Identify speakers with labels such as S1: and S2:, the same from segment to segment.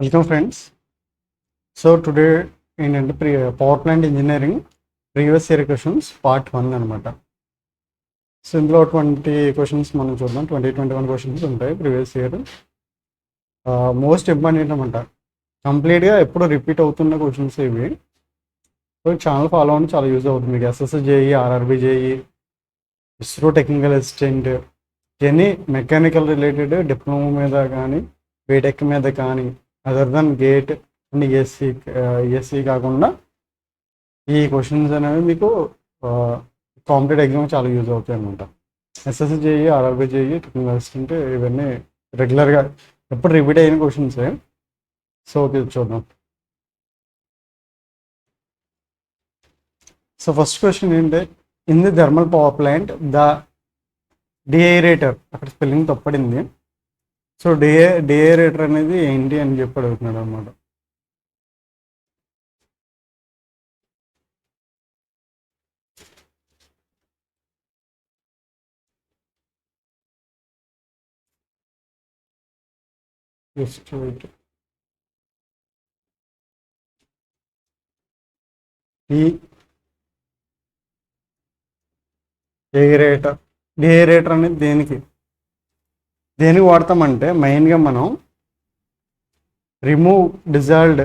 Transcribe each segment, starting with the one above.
S1: Welcome friends. So today ఏంటంటే power plant engineering previous year questions part 1 అనమాట. So ఇందులో 20 questions మనం చూద్దాం. 21 క్వశ్చన్స్ ఉంటాయి ప్రీవియస్ ఇయర్. మోస్ట్ ఇంపార్టెంట్ అనమాట, కంప్లీట్గా ఎప్పుడు రిపీట్ అవుతున్న క్వశ్చన్స్ ఇవి. సో ఛానల్ ఫాలో అవ్వడం చాలా యూజ్ అవుతుంది మీకు. SSC JE, RRB JE, ISRO technical assistant, any mechanical related diploma మీద కానీ బీటెక్ మీద కానీ other then GATE and ESC కాకుండా ఈ క్వశ్చన్స్ అనేవి మీకు కాంపిటేటివ్ ఎగ్జామ్ చాలా యూజ్ అవుతాయి అనమాట. SSC JE, RRB JE, technical assistant ఇవన్నీ రెగ్యులర్గా ఎప్పుడు రిపీట్ అయిన క్వశ్చన్సే. సో చూద్దాం. సో ఫస్ట్ క్వశ్చన్ ఏంటంటే, in the thermal power plant the deaerator, అక్కడ స్పెల్లింగ్ తప్పడింది. సో డిఐరేటర్ అనేది ఏంటి అని చెప్పి అడుగుతున్నాడు అనమాట. డిఐరేటర్ అనేది దేనికి వాడతామంటే మెయిన్గా మనం రిమూవ్ డిజాల్వ్డ్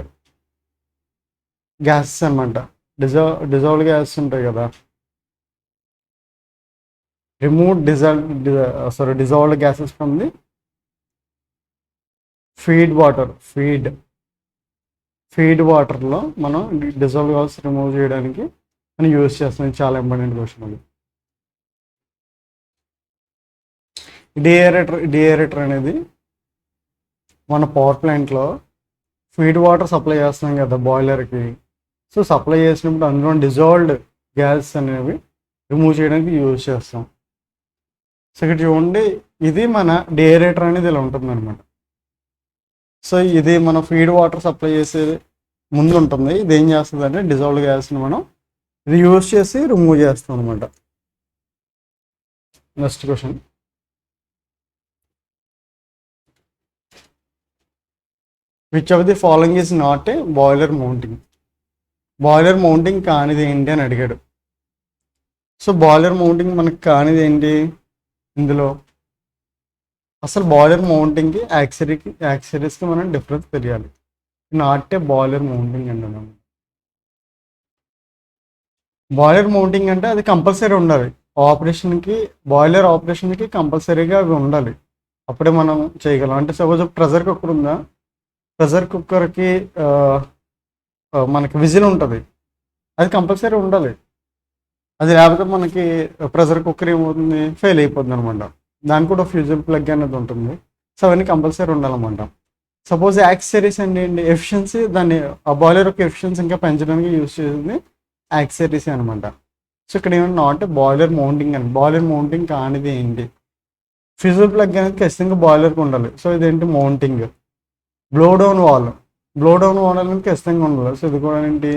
S1: గ్యాసెస్ అనమాట. డిజాల్వ్డ్ గ్యాసెస్ ఉంటాయి కదా, dissolved gases from the feed వాటర్లో మనం డిజాల్వ్ గ్యాసెస్ రిమూవ్ చేయడానికి మనం యూజ్ చేస్తాం. చాలా ఇంపార్టెంట్ క్వశ్చన్ అది. డిఐరేటర్ అనేది మన పవర్ ప్లాంట్లో ఫీడ్ వాటర్ సప్లై చేస్తున్నాం కదా బాయిలర్కి. సో సప్లై చేసినప్పుడు అందులో డిజాల్వ్డ్ గ్యాస్ అనేవి రిమూవ్ చేయడానికి యూజ్ చేస్తాం. సో ఇక్కడ చూడండి, ఇది మన డిఐరేటర్ అనేది ఇలా ఉంటుంది అనమాట. సో ఇది మన ఫీడ్ వాటర్ సప్లై చేసే ముందు ఉంటుంది. ఇది ఏం చేస్తుంది అంటే డిజాల్వ్డ్ గ్యాస్ని మనం ఇది యూజ్ చేసి రిమూవ్ చేస్తాం అనమాట. Next question, which of the following is not a boiler mounting కానిది ఏంటి అని అడిగాడు. సో బాయిలర్ మౌంటింగ్ మనకు కానిది ఏంటి ఇందులో? అసలు బాయిలర్ మౌంటింగ్కి యాక్సరీస్కి మనం డిఫరెన్స్ తెలియాలి. నాట్ ఏ బాయిలర్ మౌంటింగ్ అండి. మనం బాయిలర్ మౌంటింగ్ అంటే అది కంపల్సరీ ఉండాలి బాయిలర్ ఆపరేషన్కి కంపల్సరీగా అవి ఉండాలి, అప్పుడే మనం చేయగలం. అంటే సపోజ్ ప్రెషర్ కుక్కర్ ఉందా, ప్రెషర్ కుక్కర్కి మనకి విజిల్ ఉంటుంది, అది కంపల్సరీ ఉండాలి. అది లేకపోతే మనకి ప్రెషర్ కుక్కర్ ఏమవుతుంది, ఫెయిల్ అయిపోతుంది అనమాట. దానికి కూడా ఫ్యూజల్ ప్లగ్ అనేది ఉంటుంది. సో అవన్నీ కంపల్సరీ ఉండాలన్నమాట. సపోజ్ యాక్సెసరీస్ ఏంటి, ఎఫిషియన్సీ, దాన్ని ఆ బాయిలర్ యొక్క ఎఫిషియన్సీ ఇంకా పెంచడానికి యూజ్ చేసింది యాక్సెసరీస్ అనమాట. సో ఇక్కడ ఏమన్నా నాట్ బాయిలర్ మౌంటింగ్ అని. బాయిలర్ మౌంటింగ్ కానిది ఏంటి? ఫ్యూజల్ ప్లగ్ అనేది ఖచ్చితంగా బాయిలర్కి ఉండాలి. సో ఇదేంటి మౌంటింగ్. బ్లో డౌన్ వాల్ అనేది ఖచ్చితంగా ఉండాలి. సో ఇది కూడా ఏంటి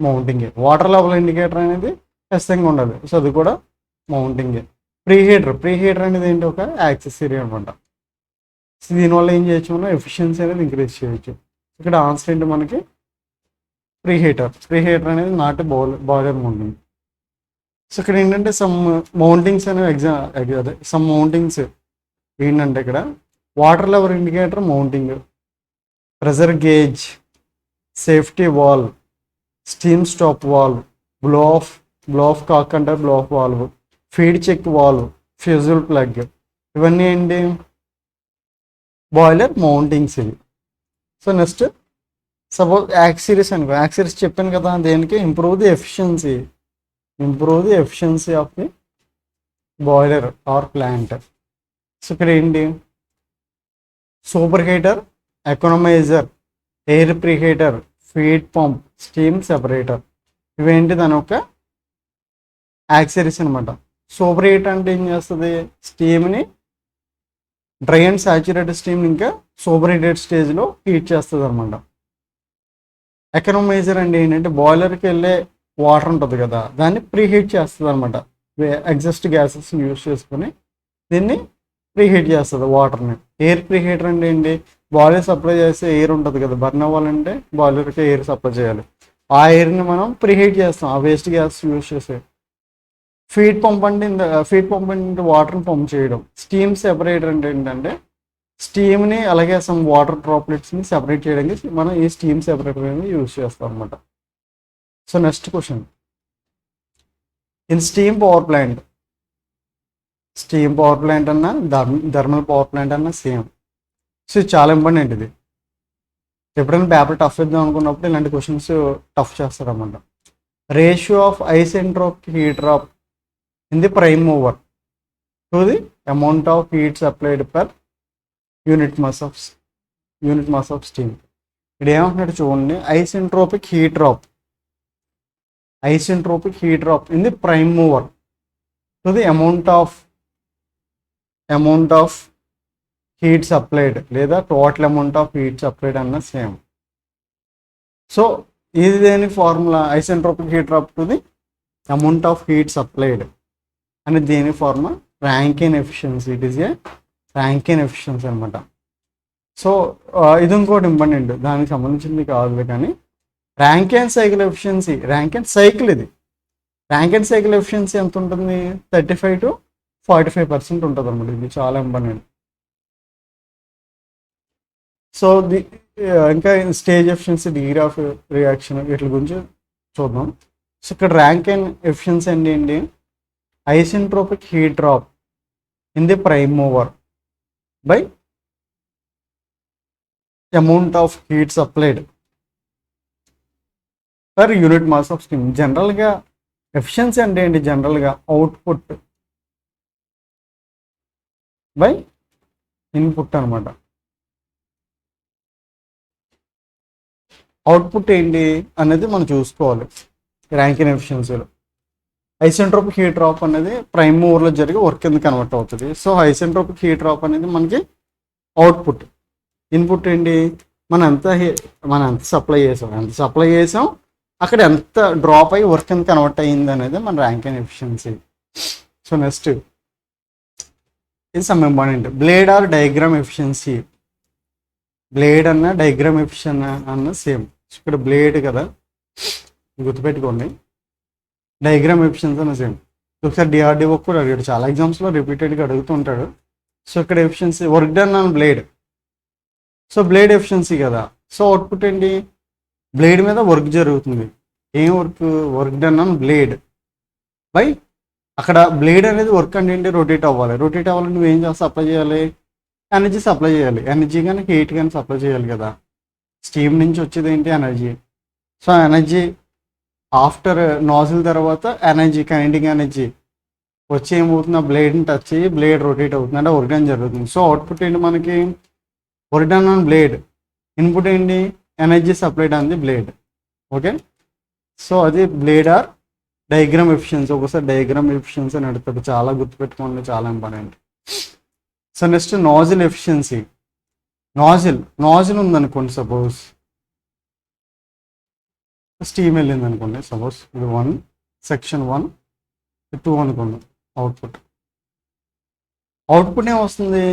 S1: మౌంటింగ్. వాటర్ లెవెల్ ఇండికేటర్ అనేది ఖచ్చితంగా ఉండాలి. సో అది కూడా మౌంటింగ్. ప్రీహీటర్ అనేది ఏంటి, ఒక యాక్సెసరీ అనమాట. సో దీనివల్ల ఏం చేయొచ్చు, మనం ఎఫిషియన్సీ అనేది ఇంక్రీజ్ చేయొచ్చు. ఇక్కడ ఆన్సర్ ఏంటి మనకి ప్రీహీటర్ అనేది నాట్ బాయిలర్ మౌంటింగ్. సో ఇక్కడ ఏంటంటే సమ్ మౌంటింగ్స్ అనేవి సమ్ మౌంటింగ్స్ ఏంటంటే ఇక్కడ water level indicator mounting, pressure gauge, safety valve, steam stop valve, blow off cock అంటే blow off valve, feed check valve, fusible plug, ఇవన్నీ ఏంటి boiler mountings ఇవి. So next suppose accessories అనుకో. Accessories చెప్పాను కదా, దేనికి improve the efficiency of the boiler or plant. So ఇక్కడ ఏంటి super heater, economiser, air preheater, feed pump, steam separator, ఇవేంటి దాని ఒక యాక్సరీస్ అనమాట. సూపర్ హీటర్ అంటే ఏం చేస్తుంది, స్టీమ్ని డ్రై అండ్ సాచురేటెడ్ స్టీమ్ ఇంకా సూపర్ హీటెడ్ స్టేజ్లో హీట్ చేస్తుంది అనమాట. ఎకనామైజర్ అంటే ఏంటంటే బాయిలర్కి వెళ్ళే వాటర్ ఉంటుంది కదా, దాన్ని ప్రీహీట్ చేస్తుంది అనమాట. ఎగ్జాస్ట్ గ్యాసెస్ని యూజ్ చేసుకొని దీన్ని ప్రీహీట్ చేస్తుంది వాటర్ని. ఎయిర్ ప్రీహీటర్ అంటే ఏంటి, బాయిలర్ సప్లై చేసే ఎయిర్ ఉంటుంది కదా, బర్న్ అవ్వాలంటే బాయిలర్కి ఎయిర్ సప్లై చేయాలి. ఆ ఎయిర్ని మనం ప్రీహీట్ చేస్తాం ఆ వేస్ట్ గ్యాస్ యూజ్ చేసి. ఫీడ్ పంప్ అంటే వాటర్ని పంప్ చేయడం. స్టీమ్ సెపరేటర్ అంటే ఏంటంటే స్టీమ్ని అలాగే సమ్ వాటర్ డ్రాప్లెట్స్ని సెపరేట్ చేయడానికి మనం ఈ స్టీమ్ సెపరేటర్ అనేది యూజ్ చేస్తాం అనమాట. So next question, in steam power plant అన్నా థర్మల్ పవర్ ప్లాంట్ అన్నా సేమ్. సో ఇది చాలా ఇంపార్టెంట్. ఇది ఎప్పుడైనా పేపర్ టఫ్ ఇద్దాం అనుకున్నప్పుడు ఇలాంటి క్వశ్చన్స్ టఫ్ చేస్తారన్నమాట. Ratio of isentropic heat drop in the prime mover to the amount of heat supplied per unit mass of steam. ఇక్కడ ఏమంటున్నాడు చూడండి, isentropic heat drop in the prime mover to the amount of heat supplied లేదా total amount of heat supplied అన్న same. So ఇది దేని formula, isentropic heat drop to the amount of heat supplied అని దేని formula, Rankine efficiency. It is a Rankine efficiency అనమాట. So ఇది ఇంకోటి important, దానికి సంబంధించింది కాదు కానీ Rankine cycle efficiency, Rankine cycle efficiency ఎంత ఉంటుంది, 35 to 45% ఉంటుంది అనమాట. ఇది చాలా ఇంపార్టెంట్. సో ఇంకా stage efficiency, degree of reaction వీటి గురించి చూద్దాం. సో ఇక్కడ ర్యాంకిన్ ఎఫిషియన్సీ అంటే ఏంటి, isentropic heat drop in the prime mover by amount of heat supplied per unit mass of steam. జనరల్గా ఎఫిషియన్సీ అంటే ఏంటి, జనరల్గా అవుట్పుట్ బై ఇన్పుట్ అనమాట. అవుట్పుట్ ఏంటి అనేది మనం చూసుకోవాలి ర్యాంకిన్ ఎఫిషియన్సీలో. ఐసెంట్రోపిక్ హీట్ డ్రాప్ అనేది ప్రైమ్ మూవర్లో జరిగే వర్క్ కింద కన్వర్ట్ అవుతుంది. సో ఐసెంట్రోపిక్ హీట్ డ్రాప్ అనేది మనకి అవుట్పుట్. ఇన్పుట్ ఏంటి, మనం ఎంత సప్లై చేసాం అక్కడ ఎంత డ్రాప్ అయ్యి వర్క్ కింద కన్వర్ట్ అయ్యింది అనేది మన ర్యాంకిన్ ఎఫిషియన్సీ. సో నెక్స్ట్ ఇది some important, blade or diagram efficiency. Blade అన్న డయాగ్రామ్ ఎఫిషియన్ అన్న సేమ్. ఇక్కడ బ్లేడ్ కదా గుర్తుపెట్టుకోండి, డయాగ్రామ్ ఎఫిషియన్సీ అన్న సేమ్. ఒకసారి డిఆర్డిఓ కూడా అడిగాడు, చాలా ఎగ్జామ్స్లో రిపీటెడ్గా అడుగుతుంటాడు. సో ఇక్కడ efficiency work done on blade. So blade efficiency కదా, సో అవుట్పుట్ ఏంటి, బ్లేడ్ మీద వర్క్ జరుగుతుంది. ఏం work done on blade by అక్కడ బ్లేడ్ అనేది వర్క్ అంటే ఏంటి, రొటేట్ అవ్వాలి. నువ్వు ఏం చేస్తా, సప్లై చేయాలి, ఎనర్జీ సప్లై చేయాలి. ఎనర్జీ కానీ హీట్ కానీ సప్లై చేయాలి కదా. స్టీమ్ నుంచి వచ్చేది ఏంటి, energy. So energy after nozzle తర్వాత ఎనర్జీ, కైనెటిక్ ఎనర్జీ వచ్చి ఏమవుతుంది, ఆ బ్లేడ్ని టచ్ అయ్యి బ్లేడ్ రొటేట్ అవుతుంది, అంటే వర్క్ డన్ జరుగుతుంది. సో అవుట్పుట్ ఏంటి మనకి, work done on blade. Input ఏంటి, energy supplied on the blade. Okay, so అది బ్లేడ్ ఆర్ డయాగ్రామ్ ఎఫిషియన్సీ. ఒకసారి డయాగ్రామ్ ఎఫిషియన్సీ అని అడుగుతాడు, చాలా గుర్తుపెట్టుకోండి, చాలా important. So next nozzle efficiency. Nozzle ఉందనుకోండి, సపోజ్ స్టీమ్ వెళ్ళింది అనుకోండి, సపోజ్ ఇది 1 సెక్షన్ 1 2 అనుకోండి. అవుట్పుట్ ఏమొస్తుంది,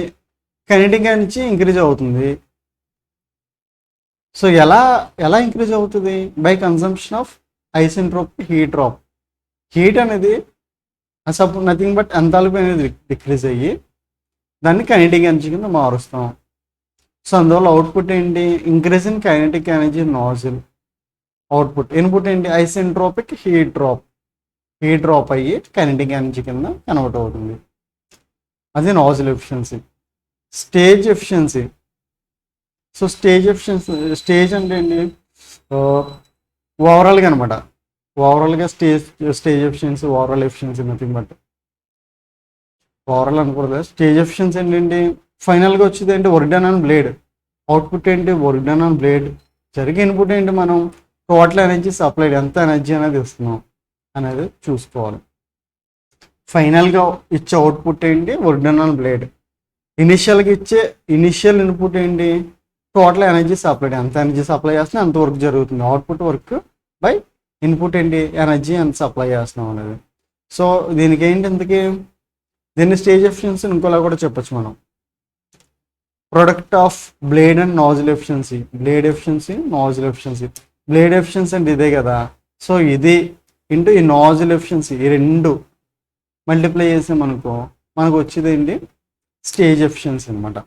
S1: కైనెటిక్ నుంచి ఇంక్రీజ్ అవుతుంది. సో ఎలా ఇంక్రీజ్ అవుతుంది, by consumption of isentropic heat drop. Heat అనేది సపోజ్ నథింగ్ బట్ ఎంథాల్పీ అనేది డిక్రీజ్ అయ్యి దాన్ని కైనెటిక్ ఎనర్జీ కింద మారుస్తాం. సో అందువల్ల అవుట్పుట్ ఏంటి, increase in kinetic energy nozzle. Output. Input ఏంటి, ఐసెంట్రోపిక్ హీట్ డ్రాప్ అయ్యి కైనెటిక్ ఎనర్జీ కింద కన్వర్ట్ అవుతుంది. అది nozzle efficiency. Stage efficiency. So stage అంటే ఏంటి, ఓవరాల్గా అనమాట. ఓవరాల్గా stage efficiency, overall efficiency nothing but overall అనుకూడదు. స్టేజ్ ఎఫిషియన్సీ ఏంటంటే ఫైనల్గా వచ్చేది ఏంటి, work done on blade. Output ఏంటి, వర్క్ డన్ ఆన్ బ్లేడ్. జరిగే ఇన్పుట్ ఏంటి, మనం టోటల్ ఎనర్జీ సప్లైడ్ ఎంత ఎనర్జీ అనేది ఇస్తున్నాం అనేది చూసుకోవాలి. ఫైనల్గా ఇచ్చే అవుట్పుట్ ఏంటి, వర్క్ డన్ ఆన్ బ్లేడ్. ఇనిషియల్గా ఇచ్చే ఇనిషియల్ ఇన్పుట్ ఏంటి, టోటల్ ఎనర్జీ సప్లైడ్, ఎంత ఎనర్జీ సప్లై చేస్తున్నా అంత వర్క్ జరుగుతుంది. అవుట్పుట్ వర్క్ బై ఇన్పుట్ ఏంటి, ఎనర్జీ ఎంత సప్లై చేస్తున్నాం అనేది. సో దీనికి ఏంటి, ఇంతకీ దీన్ని స్టేజ్ ఎఫిషియన్సీ ఇంకోలా కూడా చెప్పచ్చు మనం. Product of blade and nozzle efficiency. Blade efficiency, nozzle efficiency. Blade efficiency అంటే ఇదే కదా. సో ఇది ఇంటూ ఈ నాజిల్ ఎఫిషియన్సీ, ఈ రెండు మల్టిప్లై చేసామనుకో మనకు వచ్చేది ఏంటి, స్టేజ్ ఎఫిషియన్సీ అనమాట.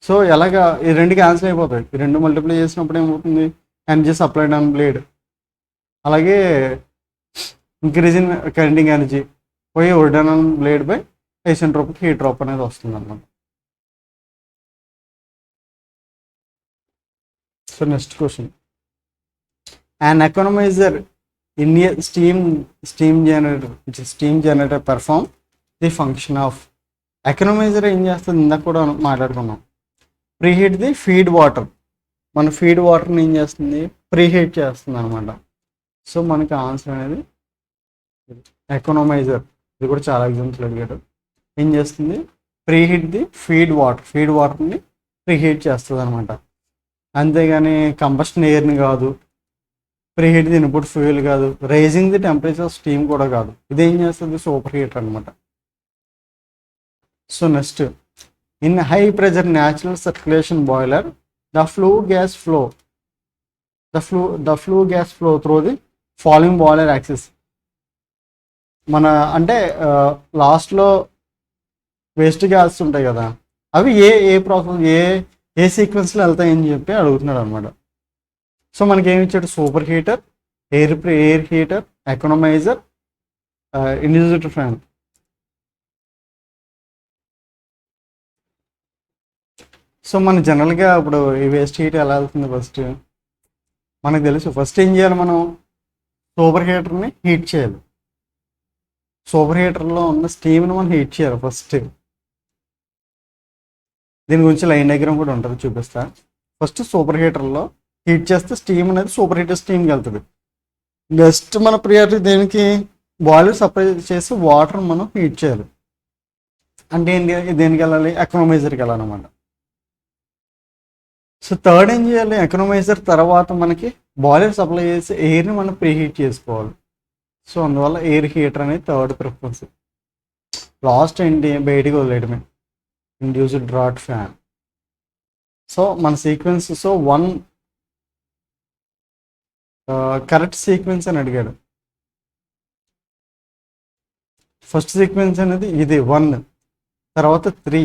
S1: సో ఎలాగా ఈ రెండు క్యాన్సిల్ అయిపోతాయి. ఈ రెండు మల్టిప్లై చేసినప్పుడు ఏమవుతుంది, ఎనర్జీ సప్లైడ్ ఆన్ బ్లేడ్, అలాగే ఇంక్రీజ్ ఇన్ కరెంటింగ్ ఎనర్జీ పోయి wooden on blade by isentropic heat drop అనేది వస్తుంది అనమాట. So next question, an economizer in a steam generator, which is steam generator, perform the function of. Economiser ఏం చేస్తుంది, ఇందాక కూడా మాట్లాడుకున్నాం, ప్రీహీట్ ది ఫీడ్ వాటర్. మన ఫీడ్ వాటర్ని ఏం చేస్తుంది, ప్రీహీట్ చేస్తుంది అనమాట. సో మనకి ఆన్సర్ అనేది ఎకనమైజర్. ఇది కూడా చాలా ఎగ్జాంపుల్స్ అడిగాడు. ఏం చేస్తుంది, ప్రీహీట్ ది ఫీడ్ వాటర్ని ప్రీహీట్ చేస్తుంది అనమాట. అంతేగాని కంబషన్ ఎయిర్ని కాదు, ప్రీహీట్ ది ఇన్పుట్ ఫ్యూయల్ కాదు, రైజింగ్ ది టెంపరేచర్ స్టీమ్ కూడా కాదు. ఇదేం చేస్తుంది, సూపర్ హీటర్ అనమాట. So next, in high pressure natural circulation boiler the flu gas flow through the following boiler axis. మన అంటే లాస్ట్లో వేస్ట్ గ్యాస్ ఉంటాయి కదా, అవి ఏ ప్రాసెస్ ఏ సీక్వెన్స్లో వెళ్తాయని చెప్పి అడుగుతున్నాడు అనమాట. సో మనకి ఏమి ఇచ్చాడు, super heater, air heater, economiser, individual fan. So మన జనరల్గా ఇప్పుడు ఈ వేస్ట్ హీట్ ఎలా వెళ్తుంది, ఫస్ట్ మనకు తెలుసు. ఫస్ట్ ఏం చేయాలి, మనం సూపర్ హీటర్ని హీట్ చేయాలి. సూపర్ హీటర్లో ఉన్న స్టీమ్ని మనం హీట్ చేయాలి ఫస్ట్. దీని గురించి లైన్ డయాగ్రామ్ కూడా ఉంటుంది, చూపిస్తా. ఫస్ట్ సూపర్ హీటర్లో హీట్ చేస్తే స్టీమ్ అనేది సూపర్ హీటర్ స్టీమ్కి వెళ్తుంది. నెక్స్ట్ మన ప్రియారిటీ దేనికి, బాయిలర్ సప్లై చేసి వాటర్ మనం హీట్ చేయాలి. అంటే ఏంటి, దేనికి వెళ్ళాలి, ఎకనమైజర్కి వెళ్ళాలన్నమాట. సో థర్డ్ ఏం చేయాలి, ఎకనమైజర్ తర్వాత మనకి బాయిలర్ సప్లై చేసి ఎయిర్ని మనం ప్రీహీట్ చేసుకోవాలి. సో అందువల్ల ఎయిర్ హీటర్ అనేది థర్డ్ ప్రిఫరెన్స్. లాస్ట్ ఏంటి, బయటికి వదిలేయడమే, ఇండ్యూస్డ్ డ్రాట్ ఫ్యాన్. సో మన sequence, so one correct sequence అని అడిగాడు. ఫస్ట్ సీక్వెన్స్ అనేది ఇది 1, తర్వాత 3,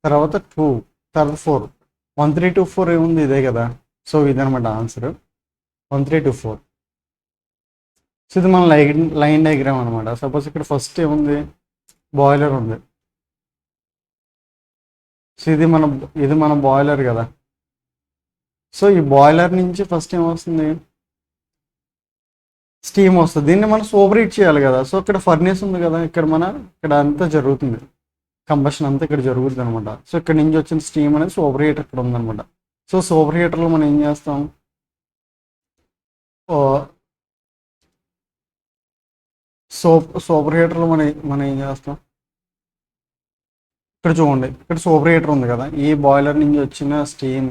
S1: తర్వాత 2, తర్వాత 4. 1 3 2 4 ఏముంది, ఇదే కదా. సో ఇదనమాట ఆన్సర్, 1 3 2 4. సో ఇది మన లైన్ డయాగ్రామ్ అనమాట. సపోజ్ ఇక్కడ ఫస్ట్ ఏముంది, బాయిలర్ ఉంది. సో ఇది మన బాయిలర్ కదా. సో ఈ బాయిలర్ నుంచి ఫస్ట్ ఏమొస్తుంది, స్టీమ్ వస్తుంది. దీన్ని మనం సూపర్ హీట్ చేయాలి కదా. సో ఇక్కడ ఫర్నేస్ ఉంది కదా, ఇక్కడ అంతా జరుగుతుంది, కంబషన్ అంతా ఇక్కడ జరుగుతుంది అనమాట. సో ఇక్కడ నుంచి వచ్చిన స్టీమ్ అనేది సూపర్ హీటర్ ఇక్కడ ఉందనమాట. సో సూపర్ హీటర్లో మనం ఏం చేస్తాం, సూపర్ హీటర్లో మనం ఏం చేస్తాం, ఇక్కడ చూడండి, ఇక్కడ సూపర్ హీటర్ ఉంది కదా. ఈ బాయిలర్ నుంచి వచ్చిన steam,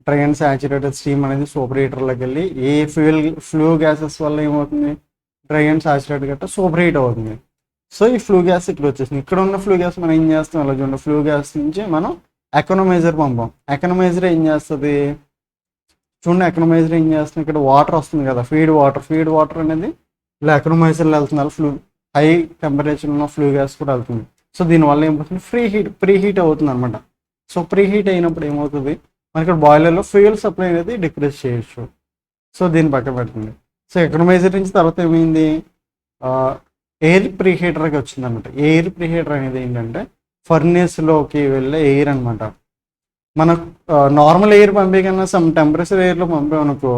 S1: dry and saturated steam అనేది సూపర్ హీటర్లోకి వెళ్ళి ఏ ఫ్లూ గ్యాసెస్ వల్ల ఏమవుతుంది, డ్రై అండ్ సాచురేటెడ్ గట్రా సూపర్ హీట్ అవుతుంది. సో ఈ ఫ్లూ గ్యాస్ ఇక్కడ వచ్చేసింది. ఇక్కడ ఉన్న ఫ్లూ గ్యాస్ మనం ఏం చేస్తాం, అలా చూడండి, ఫ్లూ గ్యాస్ నుంచి మనం ఎకనమైజర్ పంపాం. ఎకనమైజర్ ఏం చేస్తుంది, చూడండి, ఎకనమైజర్ ఏం చేస్తుంది, ఇక్కడ వాటర్ వస్తుంది కదా, ఫీడ్ వాటర్ అనేది ఇలా ఎకనమైజర్లో వెళ్తుంది. అలా హై టెంపరేచర్ ఉన్న ఫ్లూ గ్యాస్ కూడా వెళ్తుంది. సో దీనివల్ల ఏమవుతుంది, ప్రీ హీట్ అవుతుంది అనమాట. సో ప్రీ హీట్ అయినప్పుడు ఏమవుతుంది, మనకి ఇక్కడ బాయిలర్లో ఫ్యూయల్ సప్లై అనేది డిక్రీజ్ చేయొచ్చు. సో దీన్ని పక్కన పెడుతుంది. సో ఎకనమైజర్ నుంచి తర్వాత ఏమైంది, ఎయిర్ ప్రీ హీటర్కి వచ్చింది అనమాట. ఎయిర్ ప్రీ హీటర్ అనేది ఏంటంటే ఫర్నేస్లోకి వెళ్ళే ఎయిర్ అనమాట. మన నార్మల్ ఎయిర్ పంపే కన్నా సమ్ టెంపరేచర్ ఎయిర్లో పంపామనుకో,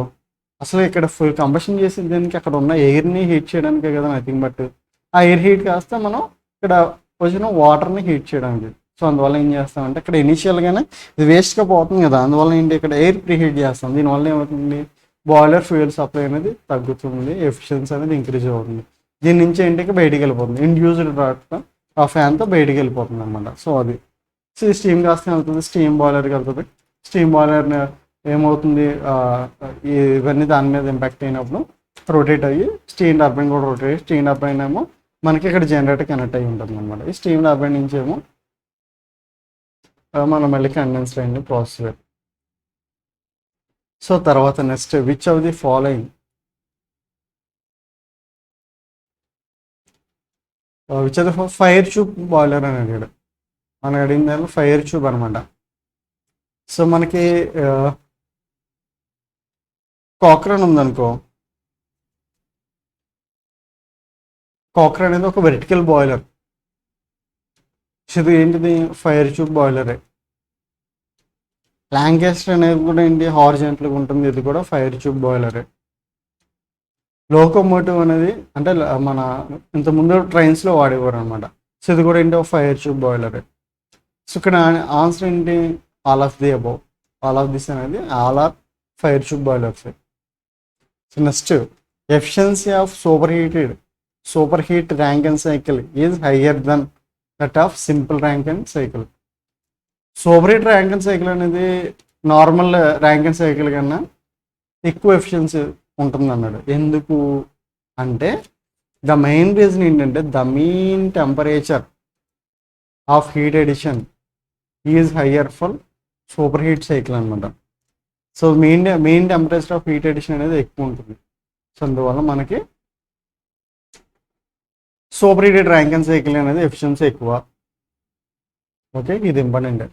S1: అసలు ఇక్కడ ఫుల్ కంబషన్ చేసే దానికి అక్కడ ఉన్న ఎయిర్ని హీట్ చేయడానికే కదా, నథింగ్ బట్ ఆ ఎయిర్ హీట్ కాస్త మనం ఇక్కడ వచ్చిన వాటర్ని హీట్ చేయడానికి. సో అందువల్ల ఏం చేస్తామంటే ఇక్కడ ఇనీషియల్గానే ఇది వేస్ట్గా పోతుంది కదా, అందువల్ల ఏంటి ఇక్కడ ఎయిర్ ప్రీ హీట్ చేస్తాం. దీనివల్ల ఏమవుతుంది, బాయిలర్ ఫ్యూయల్ సప్లై అనేది తగ్గుతుంది, ఎఫిషియన్సీ అనేది ఇంక్రీజ్ అవుతుంది. దీని నుంచి ఏంటికి బయటికి వెళ్ళిపోతుంది, ఇండ్యూస్డ్ డ్రాట్ ఆ ఫ్యాన్తో బయటికి వెళ్ళిపోతుంది అనమాట. సో అది సో ఈ స్టీమ్ కాస్త వెళ్తుంది, స్టీమ్ బాయిలర్కి వెళ్తుంది. స్టీమ్ బాయిలర్ ఏమవుతుంది, ఇవన్నీ దాని మీద ఇంపాక్ట్ అయినప్పుడు రొటేట్ అయ్యి స్టీమ్ టర్బైన్ కూడా రొటేట్ అయ్యి, స్టీమ్ టర్బైన్ ఏమో మనకి ఇక్కడ జనరేటర్ కనెక్ట్ అయ్యి ఉంటుంది అనమాట. ఈ స్టీమ్ టర్బైన్ నుంచి ఏమో మనం మళ్ళీ కండెన్స్డ్ అయింది ప్రాసెస్. సో తర్వాత next which of the following which of the fire tube boiler అని అడిగాడు. మనం అడిగిన దాంట్లో ఫైర్ ట్యూబ్ అనమాట. సో మనకి కాక్రన్ ఉందనుకో, కాక్రన్ అనేది ఒక వెర్టికల్ బాయిలర్. ఇది ఏంటిది ఫైర్ ట్యూబ్ బాయిలరే. లాంకాస్టర్ అనేది కూడా ఏంటి హారిజాంటల్గా ఉంటుంది, ఇది కూడా ఫైర్ ట్యూబ్ బాయిలరే. లోకోమోటివ్ అనేది అంటే మన ఇంతకుముందు ట్రైన్స్లో వాడేవారు అనమాట. సో ఇది కూడా ఏంటి ఫైర్ ట్యూబ్ బాయిలరే. సో ఇక్కడ ఆన్సర్ ఏంటి all of the above. All of this అనేది all are fire tube boilers. So next efficiency of super heat Rankine cycle is higher than that of simple Rankine cycle. Super heat Rankine cycle అనేది normal Rankine cycle కన్నా ఎక్కువ efficiency ఉంటుంది అన్నాడు. ఎందుకు అంటే the main reason ఏంటంటే the mean temperature of heat addition is higher for super heat cycle అనమాట. So main temperature of heat edition అనేది ఎక్కువ ఉంటుంది. సో అందువల్ల మనకి సూపర్ హీటెడ్ ర్యాంకన్ సైకిల్ అనేది ఎఫిషియన్సీ ఎక్కువ. ఓకే, ఇది ఇంపార్టెంట్.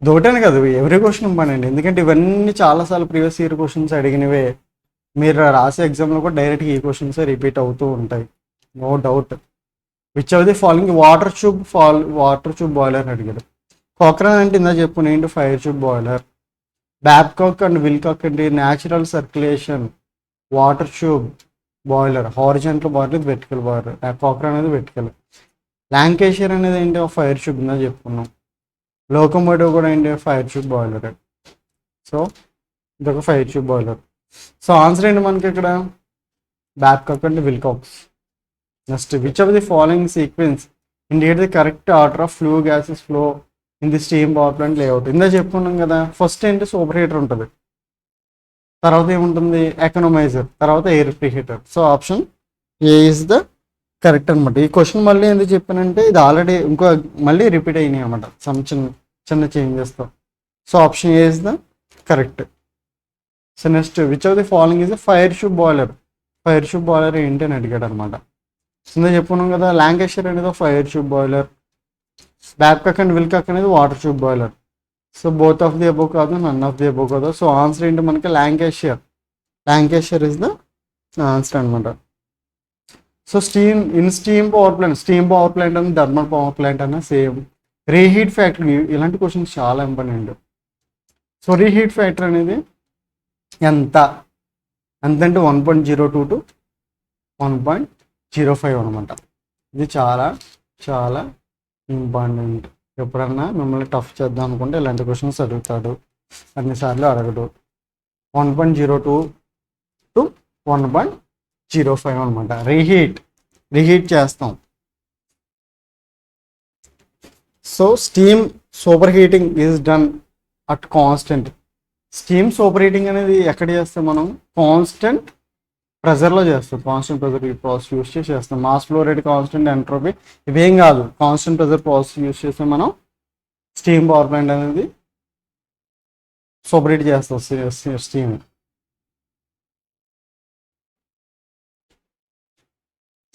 S1: దోటని కాదు, ఎవ్రీ క్వశ్చన్ ఇంపార్టెంట్. ఎందుకంటే ఇవన్నీ చాలాసార్లు ప్రీవియస్ ఇయర్ క్వశ్చన్స్ అడిగినవే. మీరు రాసే ఎగ్జామ్లో కూడా డైరెక్ట్గా ఈ క్వశ్చన్స్ రిపీట్ అవుతూ ఉంటాయి, no doubt. Which of the following water tube boiler అడిగాడు. కాక్రన్ అంటే ఇందా చెప్పుకుని ఏంటి fire tube boiler. Babcock and Wilcox అంటే natural circulation water tube boiler. Horizontal boiler, vertical boiler. Cochran అనేది వెర్టికల్. లాంకాషైర్ అనేది ఏంటి ఫైర్ ట్యూబ్ ఇందా చెప్పుకున్నాం. లోకోమోటివ్ కూడా ఏంటి ఫైర్ ట్యూబ్ బాయిలర్. సో ఇదొక fire tube boiler. So answer ఏంటి మనకి ఇక్కడ Babcock and Wilcox. Next which of the following sequence indicate the correct order of flue gases flow in the steam power plant layout. ఇందా చెప్పుకున్నాం కదా, first ఏంటి super heater ఉంటుంది, తర్వాత ఏముంటుంది ఎకనమైజర్, తర్వాత air preheater. So option A is the correct అనమాట. ఈ క్వశ్చన్ మళ్ళీ ఎందుకు చెప్పానంటే ఇది ఆల్రెడీ మళ్ళీ రిపీట్ అయినాయి అనమాట చిన్న చేంజెస్తో. So option A is the correct. So next which of the following is the fire tube boiler. Fire tube boiler ఏంటి అని అడిగాడు అనమాట. కింద చెప్పుకున్నాం కదా, లాంకాషైర్ అనేది fire tube boiler, Babcock and Wilcox అనేది water tube boiler. So both of the above కాదు, నన్ ఆఫ్ ది అబోవ్ కాదు. సో ఆన్సర్ ఏంటి మనకి లాంకాషైర్ ఇస్ ద ఆన్సర్ అనమాట. సో స్టీమ్ పవర్ ప్లాంట్ అని థర్మల్ పవర్ ప్లాంట్ అన్న same. Reheat factor, ఇలాంటి questions చాలా ఇంపార్టెంట్. సో రీహీట్ ఫ్యాక్టర్ అనేది ఎంత అంటే 1.02 to 1.05 అనమాట. ఇది చాలా చాలా ఇంపార్టెంట్. ఎప్పుడన్నా మిమ్మల్ని టఫ్ చేద్దాం అనుకుంటే ఇలాంటి క్వశ్చన్స్ అడుగుతాడు, అన్నిసార్లు అడగడు. 1.02 to 1.05 అనమాట. రీహీట్ చేస్తాం. So steam super heating is done at constant. Steam super heating అనేది ఎక్కడ చేస్తాం మనం? కాన్స్టెంట్ ప్రెజర్లో చేస్తాం. కాన్స్టెంట్ ప్రెజర్ ఈ ప్రాసెస్ యూస్ చేసి చేస్తాం. Mass flow rate, constant entropy ఇవేం కాదు, కాన్స్టెంట్ ప్రెజర్ ప్రాసెస్ యూస్ చేస్తే మనం స్టీమ్ పవర్ ప్లాంట్ అనేది సూపర్ హీట్ చేస్తాం steam.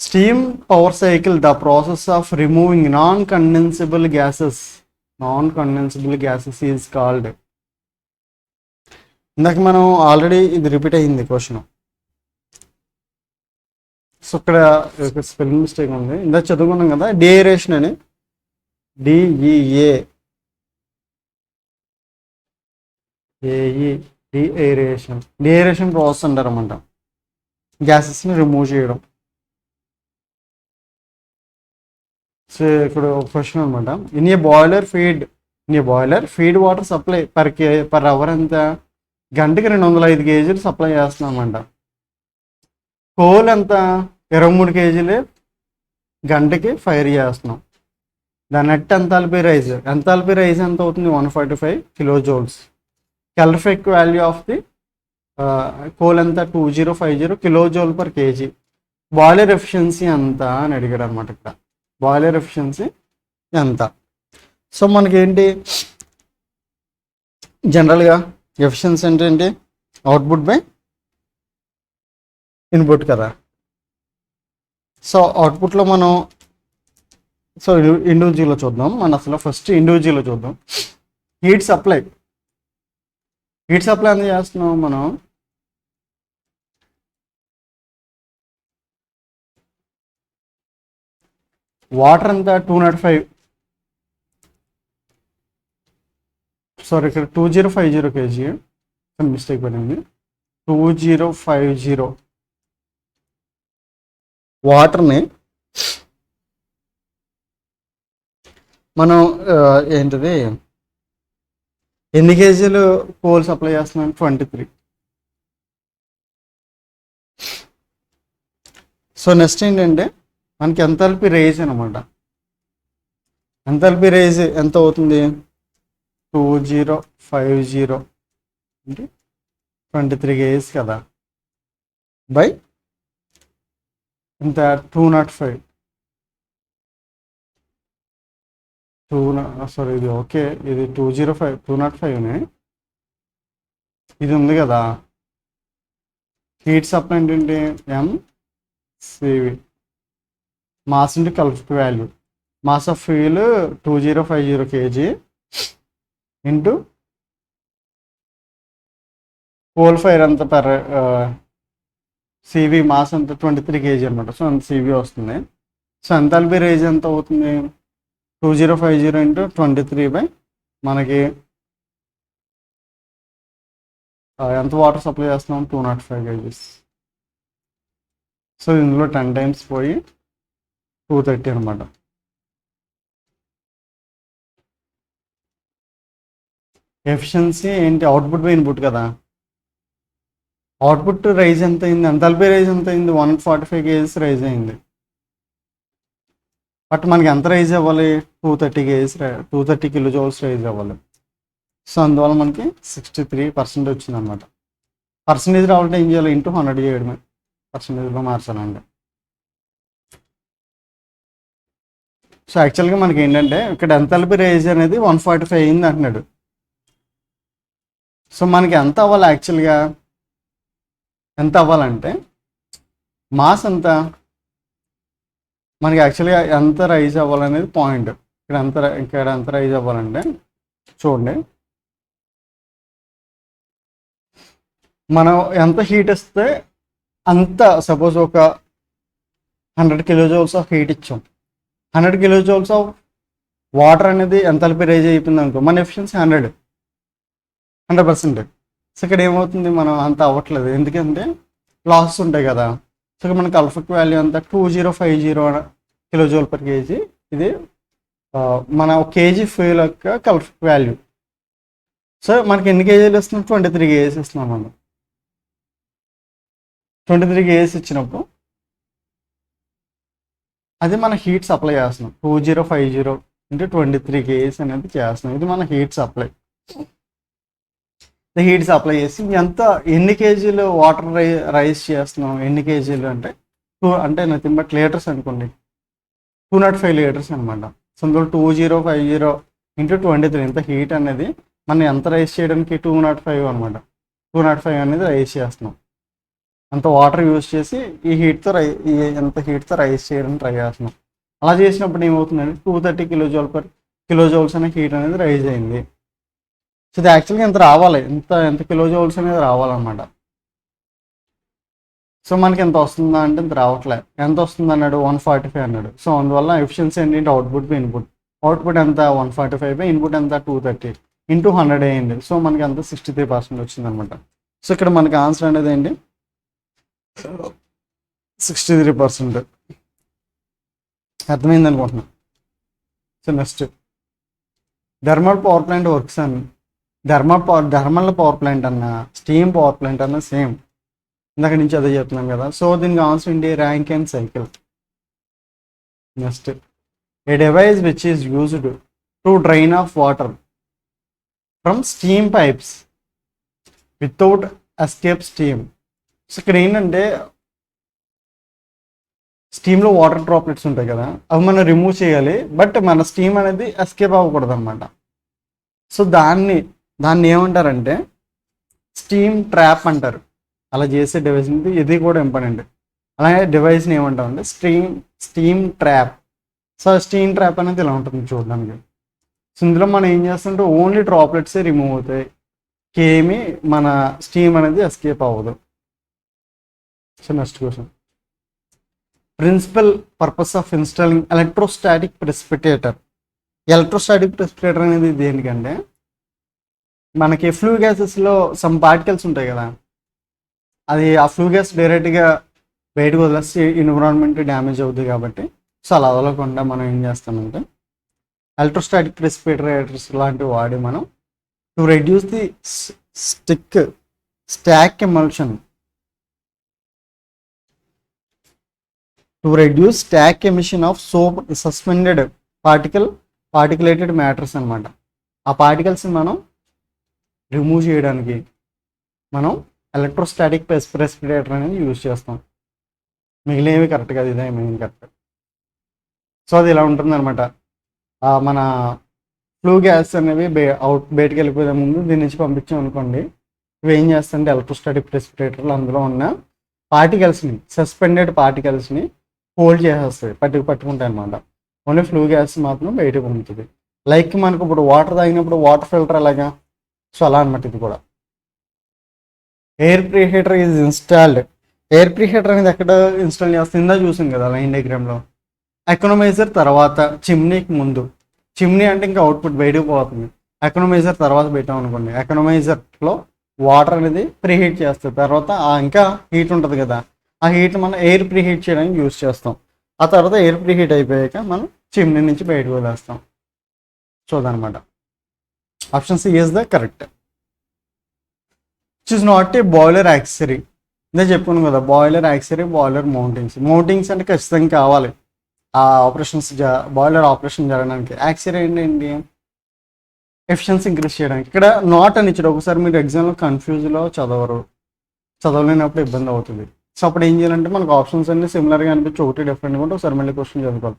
S1: Steam power cycle the process of removing non condensable gases is called. ఇందాక మనం ఆల్రెడీ ఇది రిపీట్ అయ్యింది క్వశ్చన్. సో ఇక్కడ స్పెల్లింగ్ మిస్టేక్ ఉంది, ఇందాక చదువుకున్నాం కదా డిఏరేషన్ అని, డిఏరేషన్ ప్రాసెస్ అంటారన్నమాట, గ్యాసెస్ని రిమూవ్ చేయడం. సో ఇక్కడ ఒక క్వశ్చన్ అనమాట. In a boiler feed water supply per hour ఎంత? గంటకి 205 kg సప్లై చేస్తున్నాం అనమాట. కోల్ ఎంత? 23 kg గంటకి ఫైర్ చేస్తున్నాం. దాని నెట్ ఎంథాల్పీ రైజ్ ఎంత అవుతుంది? 145 kilojoules. Calorific value of the coal ఎంత? 2050 kilojoule per kg. Boiler efficiency ఎంత అని అడిగాడు అనమాట. ఇక్కడ బాయిలర్ ఎఫిషియన్సీ ఎంత? సో మనకి ఏంటి జనరల్గా ఎఫిషియన్సీ అంటే ఏంటి, అవుట్పుట్ బై ఇన్పుట్ కదా. సో అవుట్పుట్లో మనం సో ఇండివిజువల్లో చూద్దాం. మనం అసలు ఫస్ట్ ఇండివిజువల్లో చూద్దాం. హీట్ సప్లై ఎంత చేస్తున్నాం మనం, వాటర్ ఎంత 205, సారీ ఇక్కడ 2050 kg, మిస్టేక్ పడింది. 2050 వాటర్ని మనం ఏంటిది ఎన్ని కేజీలు కోల్ సప్లై చేస్తున్నాం, 23. సో నెక్స్ట్ ఏంటంటే మనకి ఎంథాల్పీ రేజ్ అనమాట. ఎంథాల్పీ రేజ్ ఎంత అవుతుంది, 2050 అంటే 23 kgs కదా, బై ఇంత 205, సారీ ఇది ఓకే, ఇది 205నే ఇది ఉంది కదా. హీట్ సప్లై ఏంటంటే MCV, mass into calorific value. Mass of fuel 2050 kg into coal fire అంత పర్ సివి మాస్ అంత 23 kg అనమాట. సో అంత సివి వస్తుంది. సో ఎంథాల్పీ రేజ్ ఎంత అవుతుంది, 2050 ఇంటూ 23 బై మనకి ఎంత వాటర్ సప్లై చేస్తున్నాం, 205 kgs. సో ఇందులో 10 times పోయి 230 అనమాట. ఎఫిషియన్సీ ఏంటి, అవుట్పుట్ బై ఇన్పుట్ కదా. అవుట్పుట్ రైజ్ ఎంత అయింది, ఎంథాల్పీ రైజ్ ఎంత అయింది, 145 kgs రైజ్ అయింది. బట్ మనకి ఎంత రైజ్ అవ్వాలి, 230 kgs 230 kilojoules రైజ్ అవ్వాలి. సో అందువల్ల మనకి 63% వచ్చింది అనమాట. పర్సంటేజ్ రావాలంటే ఏం చేయాలి, ఇంటూ 100 చేయడమే, పర్సంటేజ్లో మార్చాలండి. సో యాక్చువల్గా మనకి ఏంటంటే ఇక్కడ ఎంథాల్పీ రైజ్ అనేది 145 అయింది అంటున్నాడు. సో మనకి ఎంత అవ్వాలి, యాక్చువల్గా ఎంత అవ్వాలంటే మాస్ ఎంత, మనకి యాక్చువల్గా ఎంత రైజ్ అవ్వాలనేది పాయింట్. ఇక్కడ ఎంత రైజ్ అవ్వాలంటే చూడండి, మనం ఎంత హీట్ ఇస్తే అంత, సపోజ్ ఒక 100 kilojoules ఆఫ్ హీట్ ఇచ్చాం, 100 kilojoules ఆఫ్ వాటర్ అనేది ఎంథాల్పీ రైజ్ అయిపోయింది అనుకో, మన ఎఫిషియన్సీ 100%. సో ఇక్కడ ఏమవుతుంది, మనం అంత అవ్వట్లేదు, ఎందుకంటే లాసెస్ ఉంటాయి కదా. సో ఇక్కడ మన కల్పిక్ వాల్యూ అంతా 2050 kilojoule per kg. ఇది మన కేజీ ఫ్యూయల్ యొక్క కల్పిక్ వాల్యూ. సో మనకి ఎన్ని కేజీలు ఇస్తున్నాం, 23 kgs ఇస్తున్నాం మనం. 23 kgs ఇచ్చినప్పుడు అది మన హీట్ సప్లై చేస్తున్నాం, 2050 ఇంటూ 23 kgs అనేది చేస్తున్నాం. ఇది మన హీట్ సప్లై. హీట్ సప్లై చేసి ఎన్ని కేజీలు వాటర్ రైజ్ చేస్తున్నాం, ఎన్ని కేజీలు అంటే నథింగ్ బట్ లీటర్స్ అనుకోండి, 205 liters అనమాట. సో అందులో 2050 ఇంటూ 23, ఇంత హీట్ అనేది మనం ఎంత రైజ్ చేయడానికి 205 అనమాట. 205 అనేది రైజ్ చేస్తున్నాం, అంత వాటర్ యూజ్ చేసి ఈ ఎంత హీట్తో రైజ్ చేయడానికి ట్రై చేస్తున్నాం. అలా చేసినప్పుడు ఏమవుతుందంటే 230 kilojoules అనే హీట్ అనేది రైజ్ అయింది. సో ఇది యాక్చువల్గా ఎంత రావాలి, ఎంత kilojoules అనేది రావాలన్నమాట. సో మనకి ఎంత వస్తుందా అంటే ఇంత రావట్లే. ఎంత వస్తుంది అన్నాడు, 145 అన్నాడు. సో అందువల్ల ఎఫిషియన్సీ ఏంటంటే అవుట్పుట్ బై ఇన్పుట్. అవుట్పుట్ ఎంత 145 బై ఇన్పుట్ ఎంత 230 ఇంటూ 100 అయ్యింది. సో మనకి అంత 63% వచ్చింది అనమాట. సో ఇక్కడ మనకి ఆన్సర్ అనేది ఏంటి, 63%. అర్థమైంది అనుకుంటున్నాను. So next thermal power plant works అని, థర్మల్ పవర్ ప్లాంట్ అన్న స్టీమ్ పవర్ ప్లాంట్ అన్న సేమ్, ఇందాక నుంచి అదే చెప్తున్నాం కదా. సో దీనికి ఆన్సర్ ఏంటి, Rankine cycle. Next A device which is used to drain of water from steam pipes without escape steam. So ఇక్కడ ఏంటంటే స్టీమ్లో వాటర్ డ్రాప్లెట్స్ ఉంటాయి కదా, అవి మనం రిమూవ్ చేయాలి, బట్ మన స్టీమ్ అనేది ఎస్కేప్ అవ్వకూడదు అనమాట. సో దాన్ని ఏమంటారంటే స్టీమ్ ట్రాప్ అంటారు. అలా చేసే డివైస్ ఇది కూడా ఇంపార్టెంట్. అలాగే డివైస్ని ఏమంటామంటే steam trap. So steam trap అనేది ఇలా ఉంటుంది చూడడానికి. సో ఇందులో మనం ఏం చేస్తుంటే ఓన్లీ డ్రాప్లెట్సే రిమూవ్ అవుతాయి, ఏమి మన స్టీమ్ అనేది ఎస్కేప్ అవ్వదు. So next question, principal purpose of installing electrostatic precipitator. Electrostatic precipitator అనేది దేనికంటే, మనకి ఫ్లూ గ్యాసెస్లో సమ్ పార్టికల్స్ ఉంటాయి కదా, అది ఆ ఫ్లూ గ్యాస్ డైరెక్ట్గా బయటకు వదిలేస్తే ఎన్విరాన్మెంట్ డ్యామేజ్ అవుతుంది కాబట్టి, సో అలా వదలకుండా మనం ఏం చేస్తామంటే ఎలక్ట్రోస్టాటిక్ ప్రెసిపిటేటర్స్ లాంటివి వాడి మనం to reduce the stack emulsion, to reduce stack emission of suspended particulated matters అనమాట. ఆ పార్టికల్స్ని మనం రిమూవ్ చేయడానికి మనం ఎలక్ట్రోస్టాటిక్ ప్రెసిపిటేటర్ అనేది యూజ్ చేస్తాం. మిగిలినవి కరెక్ట్ కాదు, ఇదే మెయిన్ కరెక్ట్. సో అది ఇలా ఉంటుంది అనమాట. మన ఫ్లూ గ్యాస్ అనేవి బయటికి వెళ్ళిపోయే ముందు దీని నుంచి పంపించాం అనుకోండి, ఇవి ఏం చేస్తాయంటే ఎలక్ట్రోస్టాటిక్ ప్రెసిపిటేటర్లు అందులో ఉన్న పార్టికల్స్ని, సస్పెండెడ్ పార్టికల్స్ని హోల్డ్ చేసేస్తాయి, పట్టుకుంటాయి అనమాట. ఓన్లీ ఫ్లూ గ్యాస్ మాత్రం బయటకు పంపుతుంది. లైక్ మనకు ఇప్పుడు వాటర్ తాగినప్పుడు వాటర్ ఫిల్టర్ అలాగా, సో అలా అనమాట ఇది కూడా. Air preheater is installed. Air preheater అనేది ఎక్కడ ఇన్స్టాల్ చేస్తుంది, ఇందా చూసాం కదా లైన్ డయాగ్రామ్లో. ఎకనమైజర్ తర్వాత చిమ్నీకి ముందు. చిమ్నీ అంటే ఇంకా అవుట్పుట్ బయటకు పోతుంది. ఎకనమైజర్ తర్వాత పెట్టాం అనుకోండి, ఎకనమైజర్లో వాటర్ అనేది ప్రీహీట్ చేస్తుంది. తర్వాత ఇంకా హీట్ ఉంటుంది కదా, ఆ హీట్ మనం ఎయిర్ ప్రీహీట్ చేయడానికి యూజ్ చేస్తాం. ఆ తర్వాత ఎయిర్ ప్రీహీట్ అయిపోయాక మనం చిమ్నీ నుంచి బయటకు వదిలేస్తాం. చూదనమాట. Option C is the correct. It is not a boiler accessory. ఇదే చెప్పుకున్నాం కదా, బాయిలర్ యాక్సెసరీ, బాయిలర్ మౌంటింగ్స్ అంటే ఖచ్చితంగా కావాలి ఆ బాయిలర్ ఆపరేషన్ జరగడానికి. యాక్సెసరీ ఏంటి, ఎఫిషియన్సీ ఇంక్రీజ్ చేయడానికి. ఇక్కడ నాట్ అని ఇచ్చాడు, ఒకసారి మీరు ఎగ్జామ్లో కన్ఫ్యూజ్లో చదవలేనప్పుడు ఇబ్బంది అవుతుంది. సో అప్పుడు ఏం చేయాలంటే మనకు ఆప్షన్స్ అన్ని సిమిలర్గా అనిపించి ఒకటి డిఫరెంట్గా ఉంటే ఒకసారి మళ్ళీ క్వశ్చన్ చదువుకోవాలి.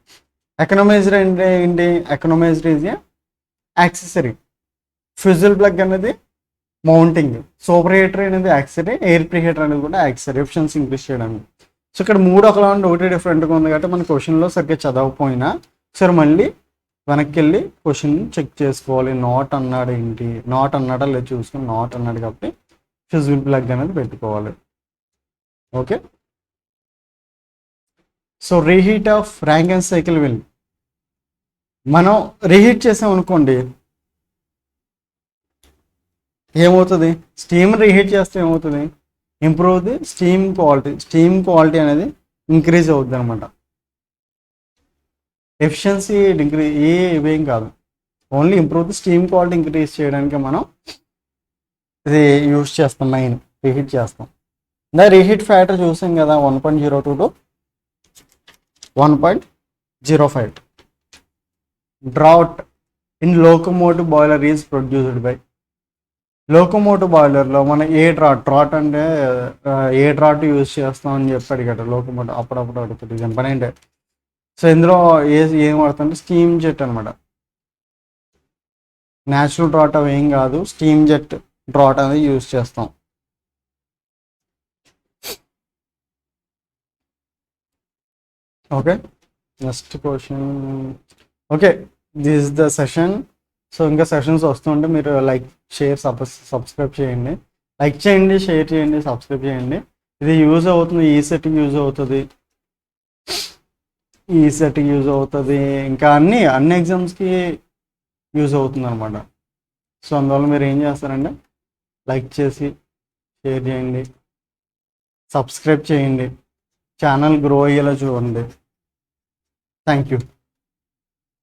S1: ఎకనమైజర్ అంటే ఏంటి, economiser is a accessory, fusible plug అనేది మౌంటింగ్, సూపర్ హీటర్ అనేది యాక్సెసరీ, ఎయిర్ ప్రీహీటర్ అనేది కూడా యాక్సెసరీ, ఎఫిషియన్సీ ఇంక్రీజ్ చేయడానికి. సో ఇక్కడ మూడు ఒకలా ఉండి ఒకటి డిఫరెంట్గా ఉంది కాబట్టి మన క్వశ్చన్లో సరిగ్గా చదవకపోయినా సరే మళ్ళీ వెనక్కి వెళ్ళి క్వశ్చన్ చెక్ చేసుకోవాలి. నాట్ అన్నాడా లేదు చూసుకుని, నాట్ అన్నాడు కాబట్టి ఫ్యూజిల్ ప్లగ్ అనేది పెట్టుకోవాలి. Okay. So reheat of Rankine cycle will, మనం రీహీట్ చేసాం అనుకోండి ఏమవుతుంది, స్టీమ్ రీహీట్ చేస్తే ఏమవుతుంది, ఇంప్రూవ్ ది స్టీమ్ క్వాలిటీ అనేది ఇంక్రీజ్ అవుతుంది అనమాట. ఎఫిషియన్సీ ఇవేం కాదు, only improve the steam quality increase చేయడానికి మనం ఇది యూజ్ చేస్తాం, మెయిన్ రీహీట్ చేస్తాం. రీహీట్ ఫ్యాక్టర్ చూసాం కదా, 1.02 to 1.05. Draught in locomotive boiler is produced by. Locomotive బాయిలర్లో మనం డ్రాట్ అంటే ఏ డ్రాట్ యూజ్ చేస్తాం అని చెప్పి అడిగాడు లోకోమోటివ్, అప్పుడప్పుడు అడుగుతుంది జంపని అంటే. సో ఇందులో ఏం వాడుతుంటే స్టీమ్ జెట్ అనమాట. న్యాచురల్ డ్రాట్ అవి ఏం కాదు, స్టీమ్ జెట్ డ్రాట్ అనేది యూజ్ చేస్తాం. Okay, next question. Okay, this is the session. So ఇంకా సెషన్స్ వస్తుంటే మీరు లైక్, షేర్, సబ్స్క్రైబ్ చేయండి. లైక్ చేయండి, షేర్ చేయండి, సబ్స్క్రైబ్ చేయండి. ఇది యూజ్ అవుతుంది, ఈ సెట్టింగ్ యూజ్ అవుతుంది, ఇంకా అన్ని ఎగ్జామ్స్కి యూజ్ అవుతుంది అనమాట. సో అందువల్ల మీరు ఏం చేస్తారంటే లైక్ చేసి షేర్ చేయండి, సబ్స్క్రైబ్ చేయండి, ఛానల్ గ్రో అయ్యేలా చూడండి. Thank you.